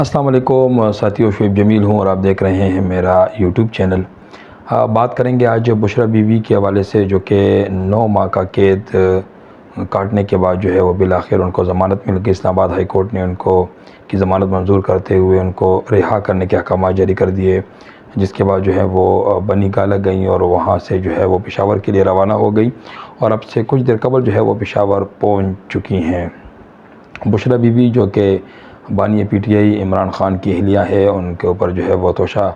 السلام علیکم ساتھیو، شعیب جمیل ہوں اور آپ دیکھ رہے ہیں میرا یوٹیوب چینل۔ بات کریں گے آج بشریٰ بی وی کے حوالے سے، جو کہ 9 ماہ کا قید کاٹنے کے بعد جو ہے وہ بالآخر ان کو ضمانت مل گئی۔ اسلام آباد ہائی کورٹ نے ان کو کی ضمانت منظور کرتے ہوئے ان کو رہا کرنے کے احکامات جاری کر دیے، جس کے بعد جو ہے وہ بنی گالہ گئیں اور وہاں سے جو ہے وہ پشاور کے لیے روانہ ہو گئی، اور اب سے کچھ دیر قبل جو ہے وہ پشاور پہنچ چکی ہیں۔ بشریٰ بی وی جو کہ بانی P T I Imran Khan کی اہلیہ ہے، ان کے اوپر جو ہے وہ توشہ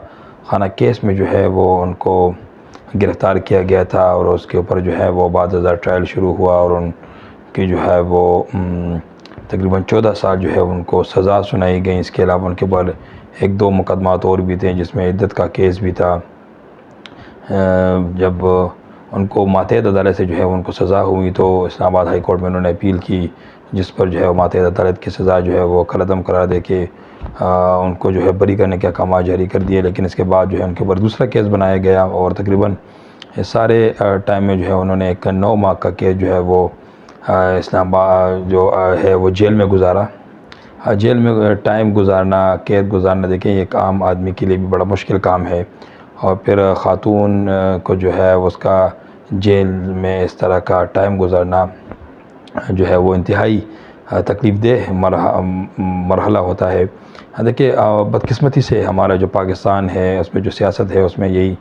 خانہ کیس میں جو ہے وہ ان کو گرفتار کیا گیا تھا، اور اس کے اوپر جو ہے وہ بعد ازاں ٹرائل شروع ہوا، اور ان کی جو ہے وہ تقریباً 14 سال جو ہے ان کو سزا سنائی گئی۔ اس کے علاوہ ان کے اوپر 1-2 مقدمات اور بھی تھے، جس میں عدت کا کیس بھی تھا۔ جب ان کو ماتحت عدالت سے جو ہے ان کو سزا ہوئی تو اسلام آباد ہائی کورٹ میں انہوں نے اپیل کی، جس پر جو ہے ماتحت عدالت کی سزا جو ہے وہ کالعدم قرار دے کے ان کو جو ہے بری کرنے کے احکامات جاری کر دیے۔ لیکن اس کے بعد جو ہے ان کے اوپر دوسرا کیس بنایا گیا، اور تقریباً اس سارے ٹائم میں جو ہے انہوں نے ایک 9 ماہ کا کیس جو ہے وہ اسلام آباد جو ہے وہ جیل میں گزارا۔ جیل میں ٹائم گزارنا، قید گزارنا، دیکھیں ایک عام آدمی کے لیے بھی بڑا مشکل کام ہے، اور پھر خاتون کو جو ہے اس کا جیل میں اس طرح کا ٹائم گزارنا جو ہے وہ انتہائی تکلیف دہ مرحلہ ہوتا ہے۔ دیکھیں بدقسمتی سے ہمارا جو پاکستان ہے، اس میں جو سیاست ہے، اس میں یہی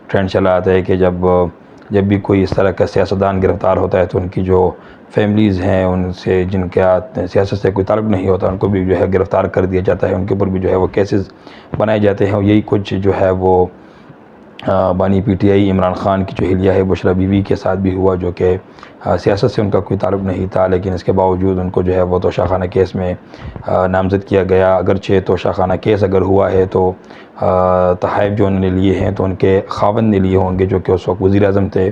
ٹرینڈ چلا آتا ہے کہ جب بھی کوئی اس طرح کا سیاستدان گرفتار ہوتا ہے تو ان کی جو فیملیز ہیں، ان سے جن کا سیاست سے کوئی تعلق نہیں ہوتا، ان کو بھی جو ہے گرفتار کر دیا جاتا ہے، ان کے اوپر بھی جو ہے وہ کیسز بنائے جاتے ہیں، اور یہی کچھ جو ہے وہ بانی P T I Imran Khan کی جو اہلیہ ہے بشریٰ بی وی کے ساتھ بھی ہوا، جو کہ سیاست سے ان کا کوئی تعلق نہیں تھا، لیکن اس کے باوجود ان کو جو ہے وہ توشہ خانہ کیس میں نامزد کیا گیا۔ اگرچہ توشہ خانہ کیس اگر ہوا ہے تو تحائف جو انہوں نے لیے ہیں تو ان کے خاوند نے لیے ہوں گے، جو کہ اس وقت وزیر اعظم تھے۔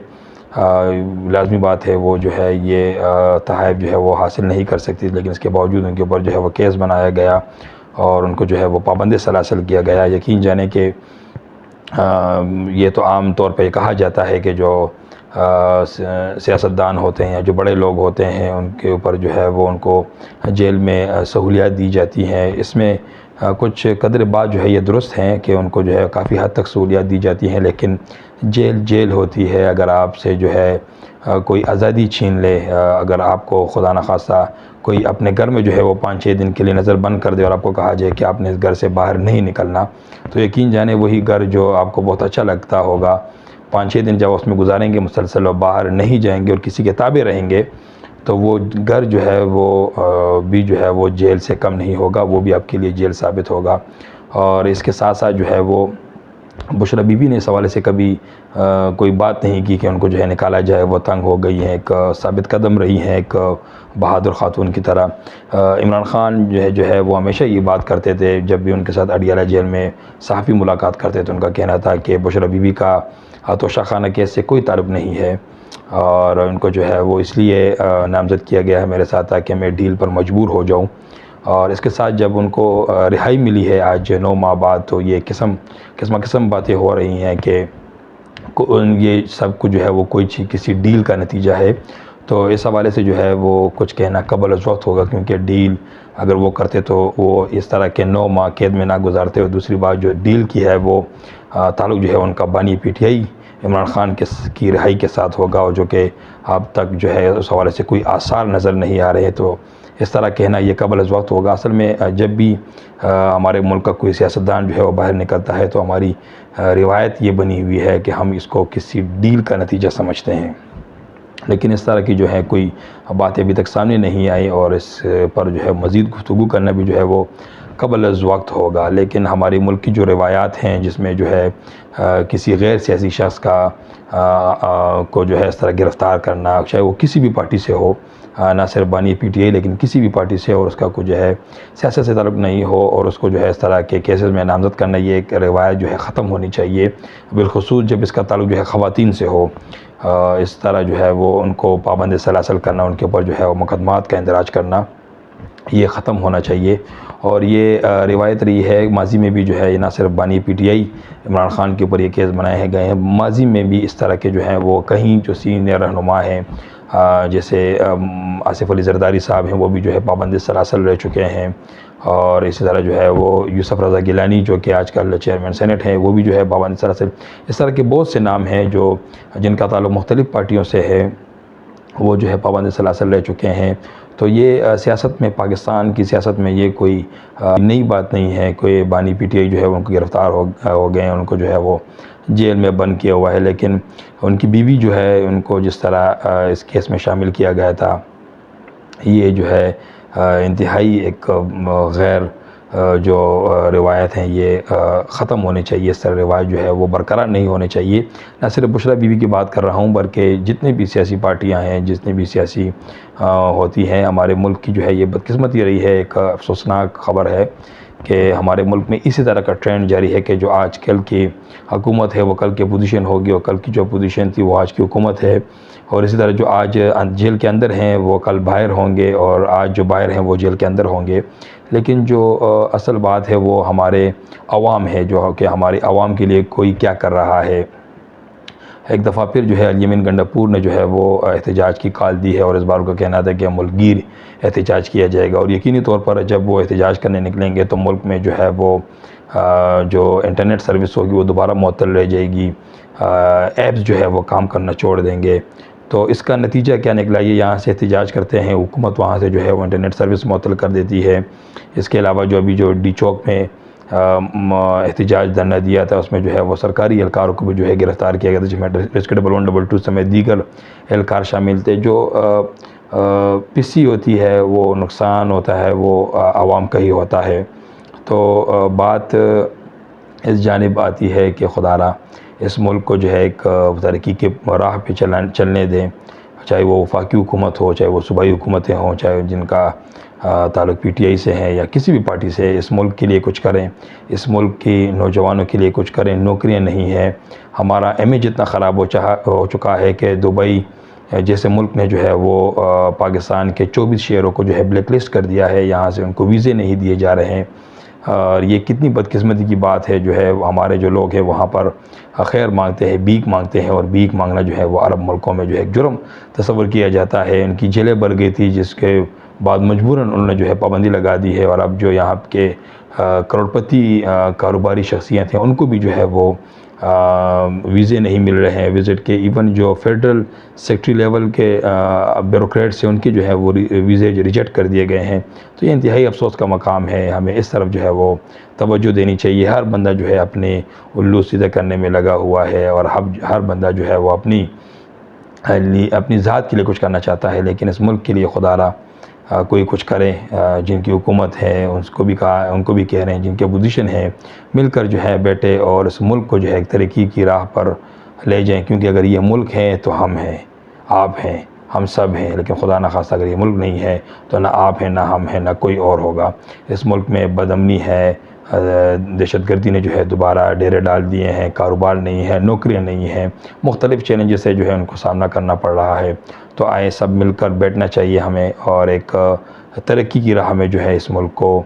لازمی بات ہے وہ جو ہے یہ تحائف جو ہے وہ حاصل نہیں کر سکتی، لیکن اس کے باوجود ان کے اوپر جو ہے وہ کیس بنایا گیا، اور ان کو جو ہے وہ پابند سلاسل کیا گیا۔ یقین جانے کہ یہ تو عام طور پہ کہا جاتا ہے کہ جو سیاستدان ہوتے ہیں یا جو بڑے لوگ ہوتے ہیں، ان کے اوپر جو ہے وہ ان کو جیل میں سہولیات دی جاتی ہیں۔ اس میں کچھ قدر بات جو ہے یہ درست ہیں کہ ان کو جو ہے کافی حد تک سہولیات دی جاتی ہیں، لیکن جیل ہوتی ہے۔ اگر آپ سے جو ہے کوئی آزادی چھین لے، اگر آپ کو خدا نخواستہ کوئی اپنے گھر میں جو ہے وہ 5-6 دن کے لیے نظر بند کر دے اور آپ کو کہا جائے کہ آپ نے اس گھر سے باہر نہیں نکلنا، تو یقین جانے وہی گھر جو آپ کو بہت اچھا لگتا ہوگا، 5-6 دن جب اس میں گزاریں گے مسلسل اور باہر نہیں جائیں گے اور کسی کے تابع رہیں گے، تو وہ گھر جو ہے وہ بھی جو ہے وہ جیل سے کم نہیں ہوگا، وہ بھی آپ کے لیے جیل ثابت ہوگا۔ اور اس کے ساتھ ساتھ جو ہے وہ بشریٰ بی وی نے اس حوالے سے کبھی کوئی بات نہیں کی کہ ان کو جو ہے نکالا جائے، وہ تنگ ہو گئی ہیں، ایک ثابت قدم رہی ہیں ایک بہادر خاتون کی طرح۔ عمران خان جو ہے وہ ہمیشہ یہ بات کرتے تھے، جب بھی ان کے ساتھ اڈیالہ جیل میں صحافی ملاقات کرتے تھے، ان کا کہنا تھا کہ بشریٰ بی وی کا توشہ خانہ کیس سے کوئی تعلق نہیں ہے، اور ان کو جو ہے وہ اس لیے نامزد کیا گیا ہے میرے ساتھ تاکہ میں ڈیل پر مجبور ہو جاؤں۔ اور اس کے ساتھ جب ان کو رہائی ملی ہے آج 9 ماہ بعد، تو یہ قسم باتیں ہو رہی ہیں کہ یہ سب کچھ جو ہے وہ کسی ڈیل کا نتیجہ ہے۔ تو اس حوالے سے جو ہے وہ کچھ کہنا قبل از وقت ہوگا، کیونکہ ڈیل اگر وہ کرتے تو وہ اس طرح کے 9 ماہ قید میں نہ گزارتے، اور دوسری بات جو ڈیل کی ہے وہ تعلق جو ہے ان کا بانی P T I Imran Khan کی رہائی کے ساتھ ہوگا، اور جو کہ اب تک جو ہے اس حوالے سے کوئی آثار نظر نہیں آ رہے، تو اس طرح کہنا یہ قبل از وقت ہوگا۔ اصل میں جب بھی ہمارے ملک کا کوئی سیاستدان جو ہے وہ باہر نکلتا ہے تو ہماری روایت یہ بنی ہوئی ہے کہ ہم اس کو کسی ڈیل کا نتیجہ سمجھتے ہیں، لیکن اس طرح کی جو ہے کوئی باتیں ابھی تک سامنے نہیں آئی، اور اس پر جو ہے مزید گفتگو کرنا بھی جو ہے وہ قبل از وقت ہوگا۔ لیکن ہمارے ملک کی جو روایات ہیں، جس میں جو ہے کسی غیر سیاسی شخص کو جو ہے اس طرح گرفتار کرنا، چاہے وہ کسی بھی پارٹی سے ہو، نہ صرف بانی پی ٹی آئی لیکن کسی بھی پارٹی سے، اور اس کا کوئی جو ہے سیاست سے تعلق نہیں ہو، اور اس کو جو ہے اس طرح کے کیسز میں نامزد کرنا، یہ ایک روایت جو ہے ختم ہونی چاہیے، بالخصوص جب اس کا تعلق جو ہے خواتین سے ہو۔ اس طرح جو ہے وہ ان کو پابند سلاسل کرنا، ان کے اوپر جو ہے وہ مقدمات کا اندراج کرنا، یہ ختم ہونا چاہیے۔ اور یہ روایت رہی ہے ماضی میں بھی جو ہے، یہ نہ صرف بانی P T I Imran Khan کے اوپر یہ کیس بنائے گئے ہیں، ماضی میں بھی اس طرح کے جو ہیں وہ کہیں جو سینئر رہنما ہیں، جیسے آصف علی زرداری صاحب ہیں، وہ بھی جو ہے پابند سلاسل رہ چکے ہیں، اور اسی طرح جو ہے وہ یوسف رضا گیلانی جو کہ آج کل چیئرمین سینٹ ہیں، وہ بھی جو ہے پابندی سلاسل، اس طرح کے بہت سے نام ہیں جو جن کا تعلق مختلف پارٹیوں سے ہے، وہ جو ہے پابند سلاسل رہ چکے ہیں۔ تو یہ سیاست میں، پاکستان کی سیاست میں یہ کوئی نئی بات نہیں ہے۔ کوئی بانی پی ٹی آئی جو ہے ان کو گرفتار ہو گئے ہیں، ان کو جو ہے وہ جیل میں بند کیا ہوا ہے، لیکن ان کی بیوی جو ہے ان کو جس طرح اس کیس میں شامل کیا گیا تھا، یہ جو ہے انتہائی ایک غیر جو روایت ہیں یہ ختم ہونے چاہیے۔ اس طرح روایت جو ہے وہ برقرار نہیں ہونے چاہیے۔ نہ صرف بشریٰ بی بی کی بات کر رہا ہوں، بلکہ جتنے بھی سیاسی پارٹیاں ہیں، جتنے بھی سیاسی ہوتی ہیں، ہمارے ملک کی جو ہے یہ بدقسمتی رہی ہے۔ ایک افسوسناک خبر ہے کہ ہمارے ملک میں اسی طرح کا ٹرینڈ جاری ہے کہ جو آج کل کی حکومت ہے وہ کل کی اپوزیشن ہوگی، اور کل کی جو اپوزیشن تھی وہ آج کی حکومت ہے، اور اسی طرح جو آج جیل کے اندر ہیں وہ کل باہر ہوں گے، اور آج جو باہر ہیں وہ جیل کے اندر ہوں گے۔ لیکن جو اصل بات ہے وہ ہمارے عوام ہے، جو کہ ہمارے عوام کے لیے کوئی کیا کر رہا ہے۔ ایک دفعہ پھر جو ہے الیمین گنڈاپور نے جو ہے وہ احتجاج کی کال دی ہے، اور اس بار کا کہنا تھا کہ ملک گیر احتجاج کیا جائے گا، اور یقینی طور پر جب وہ احتجاج کرنے نکلیں گے تو ملک میں جو ہے وہ جو انٹرنیٹ سروس ہوگی وہ دوبارہ معطل رہ جائے گی، ایپس جو ہے وہ کام کرنا چھوڑ دیں گے۔ تو اس کا نتیجہ کیا نکلا؟ یہ یہاں سے احتجاج کرتے ہیں، حکومت وہاں سے جو ہے وہ انٹرنیٹ سروس معطل کر دیتی ہے۔ اس کے علاوہ جو ابھی جو ڈی چوک میں احتجاج دھرنا دیا تھا، اس میں جو ہے وہ سرکاری اہلکاروں کو بھی جو ہے گرفتار کیا گیا تھا، جس میں ریسکیو 112 سمیت دیگر اہلکار شامل تھے۔ جو پسی ہوتی ہے، وہ نقصان ہوتا ہے وہ عوام کا ہی ہوتا ہے۔ تو بات اس جانب آتی ہے کہ خدا را اس ملک کو جو ہے ایک ترقی کے راہ پہ چلنے دیں، چاہے وہ وفاقی حکومت ہو، چاہے وہ صوبائی حکومتیں ہوں، چاہے جن کا تعلق پی ٹی آئی سے ہیں یا کسی بھی پارٹی سے ہے۔ اس ملک کے لیے کچھ کریں، اس ملک کی نوجوانوں کے لیے کچھ کریں۔ نوکریاں نہیں ہیں، ہمارا امیج اتنا خراب ہو چکا ہے کہ دبئی جیسے ملک نے جو ہے وہ پاکستان کے 24 شہروں کو جو ہے بلیک لسٹ کر دیا ہے، یہاں سے ان کو ویزے نہیں دیے جا رہے ہیں۔ اور یہ کتنی بدقسمتی کی بات ہے، جو ہے ہمارے جو لوگ ہیں وہاں پر خیر مانگتے ہیں، بھیک مانگتے ہیں، اور بھیک مانگنا جو ہے وہ عرب ملکوں میں جو ہے ایک جرم تصور کیا جاتا ہے۔ ان کی جیلیں بھر گئی تھی، جس کے بعد مجبوراً انہوں نے جو ہے پابندی لگا دی ہے، اور اب جو یہاں کے کروڑپتی کاروباری شخصیت ہیں ان کو بھی جو ہے وہ ویزے نہیں مل رہے ہیں وزٹ کے۔ ایون جو فیڈرل سیکٹری لیول کے بیوروکریٹس ہیں ان کے جو ہے وہ ویزے ریجیکٹ کر دیے گئے ہیں۔ تو یہ انتہائی افسوس کا مقام ہے، ہمیں اس طرف جو ہے وہ توجہ دینی چاہیے۔ ہر بندہ جو ہے اپنے الو سیدھے کرنے میں لگا ہوا ہے، اور ہر بندہ جو ہے وہ اپنی ذات کے لیے کچھ کرنا چاہتا ہے، لیکن اس ملک کے لیے خدا را کوئی کچھ کرے۔ جن کی حکومت ہے ان کو بھی کہہ رہے ہیں، جن کی اپوزیشن ہے، مل کر جو ہے بیٹھے اور اس ملک کو جو ہے ایک ترقی کی راہ پر لے جائیں، کیونکہ اگر یہ ملک ہے تو ہم ہیں، آپ ہیں، ہم سب ہیں۔ لیکن خدا نہ خواستہ اگر یہ ملک نہیں ہے تو نہ آپ ہیں، نہ ہم ہیں، نہ کوئی اور ہوگا۔ اس ملک میں بد امنی ہے، دہشت گردی نے جو ہے دوبارہ ڈیرے ڈال دیے ہیں، کاروبار نہیں ہے، نوکریاں نہیں ہیں، مختلف چیلنجز سے جو ہے ان کو سامنا کرنا پڑ رہا ہے۔ تو آئے سب مل کر بیٹھنا چاہیے ہمیں، اور ایک ترقی کی راہ میں جو ہے اس ملک کو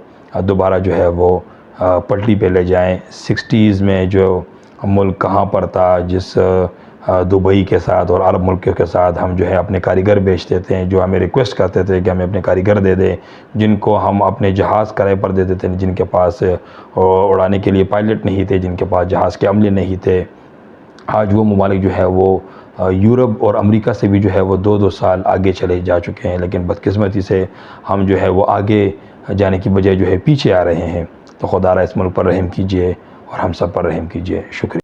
دوبارہ جو ہے وہ پٹری پہ لے جائیں۔ 60s میں جو ملک کہاں پر تھا، جس دبئی کے ساتھ اور عرب ملکوں کے ساتھ ہم جو ہے اپنے کاریگر بیچتے تھے، جو ہمیں ریکویسٹ کرتے تھے کہ ہمیں اپنے کاریگر دے دیں، جن کو ہم اپنے جہاز کرائے پر دیتے تھے، جن کے پاس اڑانے کے لیے پائلٹ نہیں تھے، جن کے پاس جہاز کے عملے نہیں تھے۔ آج وہ ممالک جو ہے وہ یورپ اور امریکہ سے بھی جو ہے وہ 2 سال آگے چلے جا چکے ہیں، لیکن بدقسمتی سے ہم جو ہے وہ آگے جانے کی بجائے جو ہے پیچھے آ رہے ہیں۔ تو خدا را اس ملک پر رحم کیجئے اور ہم سب پر رحم کیجئے۔ شکریہ۔